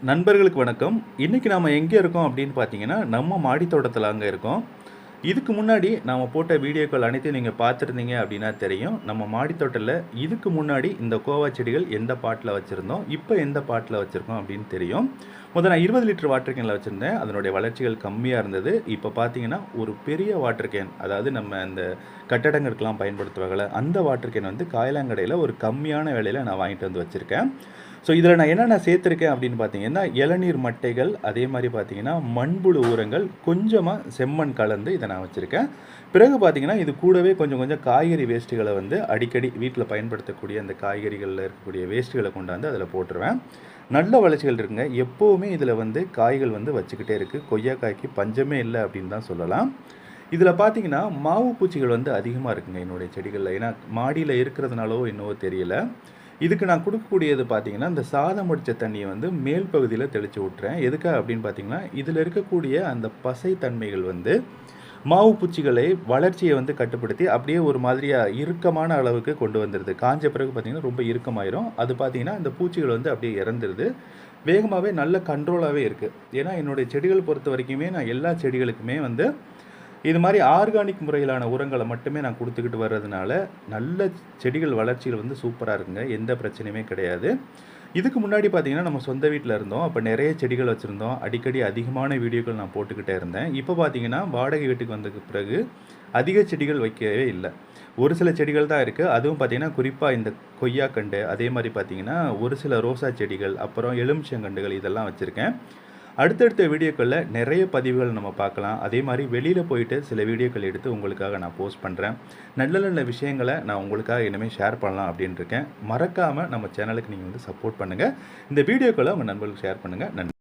நண்பர்களுக்கு வணக்கம். இன்னைக்கு நாம எங்க இருக்கோம் அப்படின்னு பார்த்தீங்கன்னா, நம்ம மாடி தோட்டத்தில அங்க இருக்கோம். இதுக்கு முன்னாடி நாம போட்ட வீடியோக்கள் அனைத்தையும் நீங்க பார்த்திருந்தீங்க அப்படின்னா தெரியும். நம்ம மாடி தோட்டத்தில இதுக்கு முன்னாடி இந்த கோவா செடிகள் எந்த பாட்ல வச்சிருந்தோம், இப்ப எந்த பாட்ல வச்சிருக்கோம் அப்படின்னு தெரியும். நான் 20 லிட்டர் வாட்டர் கேன்ல வச்சிருந்தேன். அதனுடைய வளர்ச்சிகள் கம்மியா இருந்தது. இப்ப பார்த்தீங்கன்னா, ஒரு பெரிய வாட்டர் கேன், அதாவது நம்ம இந்த கட்டடங்களுக்கெல்லாம் பயன்படுத்துவாங்கல்ல, அந்த வாட்டர் கேன் வந்து காயலாங்கடையில ஒரு கம்மியான விலையில நான் வாங்கிட்டு வந்து வச்சிருக்கேன். இதில நான் என்னென்ன சேர்த்துருக்கேன் அப்படின்னு பார்த்தீங்கன்னா, இளநீர் மட்டைகள், அதே மாரி பார்த்தீங்கன்னா, மண்புழு உரங்கள், கொஞ்சமா செம்மண் கலந்து இத நான் வச்சிருக்கேன். பிறகு பார்த்தீங்கன்னா, இது கூடவே கொஞ்சம் கொஞ்சம் காய்கறி வேஸ்ட்டுகள வந்து அடிக்கடி வீட்ல பயன்படுத்தக்கூடிய அந்த காய்கறிகள்ல இருக்கக்கூடிய வேஸ்ட்டுகள கொண்டாந்து அதில போட்டுருவேன். நல்ல வளர்ச்சிகள் இருக்குங்க. எப்பவுமே இதில வந்து காய்கள் வந்து வச்சுக்கிட்டே இருக்கு. கொய்யாக்காய்க்கு பஞ்சமே இல்ல அப்படின்னு தான் சொல்லலாம். இதில பார்த்தீங்கன்னா, மாவு பூச்சிகள் வந்து அதிகமா இருக்குங்க என்னுடைய செடிகள்ல. ஏன்னா, மாடியில இருக்கிறதுனாலவோ என்னவோ தெரியல. இதுக்கு நான் குடுக்கக்கூடியது பார்த்தீங்கன்னா, இந்த சாதம் வடிச்ச தண்ணிய வந்து மேல் பகுதியில தெளிச்சு விட்டுறேன். எதுக்காக அப்படின்னு பார்த்தீங்கன்னா, இதில இருக்கக்கூடிய அந்த பசை தன்மைகள் வந்து மாவு பூச்சிகளை வளர்ச்சிய வந்து கட்டுப்படுத்தி, அப்படியே ஒரு மாதிரியா இறுக்கமான அளவுக்கு கொண்டு வந்துருது. காஞ்ச பிறகு பார்த்தீங்கன்னா, ரொம்ப இறுக்கமாயிரும். அது பார்த்தீங்கன்னா, அந்த பூச்சிகள் வந்து அப்படியே இறந்துருது. வேகமாவே நல்ல கண்ட்ரோலாவே இருக்கு. ஏன்னா, என்னுடைய செடிகள் பொறுத்தவரைக்குமே நான் எல்லா செடிகளுக்குமே வந்து இது மாரி ஆர்கானிக் முறையிலான உரங்கள மட்டுமே நான் குடுத்துக்கிட்டு வர்றதுனால, நல்ல செடிகள் வளர்ச்சிகள் வந்து சூப்பரா இருக்குங்க. எந்த பிரச்சனையுமே கிடையாது. இதுக்கு முன்னாடி பார்த்தீங்கன்னா, நம்ம சொந்த வீட்ல இருந்தோம். அப்ப நெறைய செடிகள் வச்சிருந்தோம். அடிக்கடி அதிகமான வீடியோக்கள் நான் போட்டுக்கிட்டே இருந்தேன். இப்ப பார்த்தீங்கன்னா, வாடகை வீட்டுக்கு வந்ததுக்கு பிறகு அதிக செடிகள் வைக்கவே இல்ல. ஒரு சில செடிகள் தான் இருக்கு. அதுவும் பார்த்தீங்கன்னா, குறிப்பா இந்த கொய்யாக்கண்டு, அதே மாரி பார்த்தீங்கன்னா, ஒரு சில ரோசா செடிகள், அப்புறம் எலுமிச்சங்கன்றுகள் இதெல்லாம் வச்சிருக்கேன். அடுத்தடுத்த வீடியோக்கள்ல நிறைய பதிவுகள் நம்ம பார்க்கலாம். அதே மாரி வெளியில போயிட்டு சில வீடியோக்கள் எடுத்து உங்களுக்காக நான் போஸ்ட் பண்றேன். நல்ல நல்ல விஷயங்கள நான் உங்களுக்காக இனிமே ஷேர் பண்ணலாம் அப்படின்னு இருக்கேன். மறக்காம நம்ம சேனலுக்கு நீங்க வந்து சப்போர்ட் பண்ணுங்க. இந்த வீடியோக்கள உங்க நண்பர்களுக்கு ஷேர் பண்ணுங்க. நன்றி.